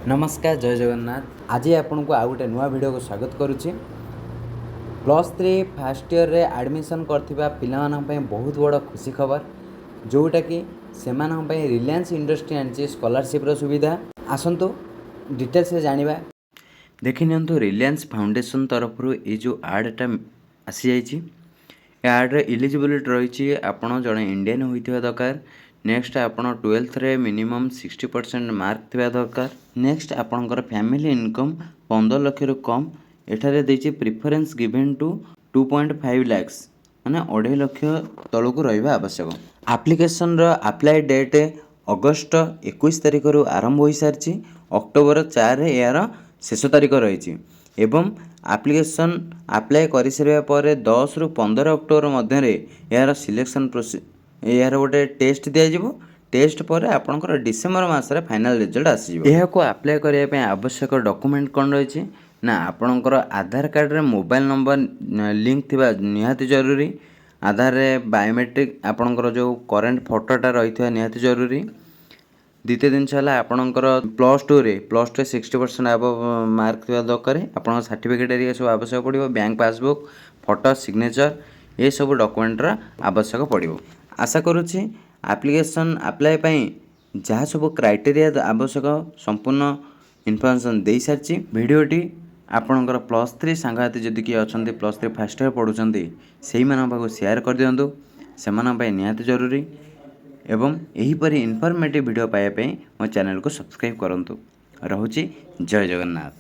नमस्कार जय जगन्नाथ। आज आपण को आउ गोटे नुआ वीडियो को स्वागत करुच्ची। +3 फास्ट ईयर रे एडमिशन करथिबा पिलामान पई बहुत बड़ खुशी खबर, जोटा कि सेमान पई रिलायंस इंडस्ट्री आनची स्कॉलरशिप रो सुविधा। आसंतु डिटेल्स रे जानिबा। देखि नियंतु रिलायंस फाउंडेशन तरफ ये जो आडटा आसी जाइछि, ए आड रे एलिजिबिलिटी रहिछि आपण जणे इंडियन होइथिबा दरकार। नेक्स्ट आपण 12th रे मिनिमम 60% मार्क थिबा दरकार। नेक्स्ट आपणकर फैमिली इनकम 15 लाख रु कम। एठारे देछि प्रिफरेंस गिवन टू 2.5 लाख माने 2.5 लाख तळकु रहिबा आवश्यक। एप्लीकेशन रो अप्लाई डेट अगस्त 21 तारिख रु आरंभ होई सारछि। अक्टोबर 4 रे यार शेष तारिख रहिछि एवं एप्लीकेशन अप्लाई करि सरिया पर 10 रु 15 अक्टोबर मध्य रे यार सिलेक्शन यार गोटे टेस्ट दिया जिवो। टेस्ट पर आपनकर डिसेंबर मास रे फाइनल रिजल्ट आसी जिवो। एहा को अप्लाई करिया पे आवश्यक डॉक्यूमेंट कोन रहिछि ना आपनकर आधार कार्ड रे मोबाइल नंबर लिंक थिबा निहाती जरूरी। आधार रे बायोमेट्रिक आपनकर जो करंट फोटोटा रहिथिबा निहाती जरूरी। द्वितीय दिन छला आपनकर +2 रे 60% अबव मार्क थिबा दरकार। आपन सर्टिफिकेट एरिया सब आवश्यक पड़िबो। बैंक पासबुक फोटो सिग्नेचर ये सब डॉक्यूमेंट रा आवश्यक पड़िबो। आशा करूछि एप्लीकेशन अप्लाई पई जहाँ सब क्राइटेरिया आवश्यक संपूर्ण इनफॉरमेशन दे सारछि। वीडियोटी आपनकर +3 सांगाती जदि कि अछंती +3 फर्स्ट ईयर पढुचंती सेही मानन पाको शेयर कर दियंतु। सेमान पई निहाती जरूरी एवं एही परि इन्फॉर्मेटिव वीडियो पाए पई मो चैनल को सब्सक्राइब करंतु। रहूछि जय जगन्नाथ।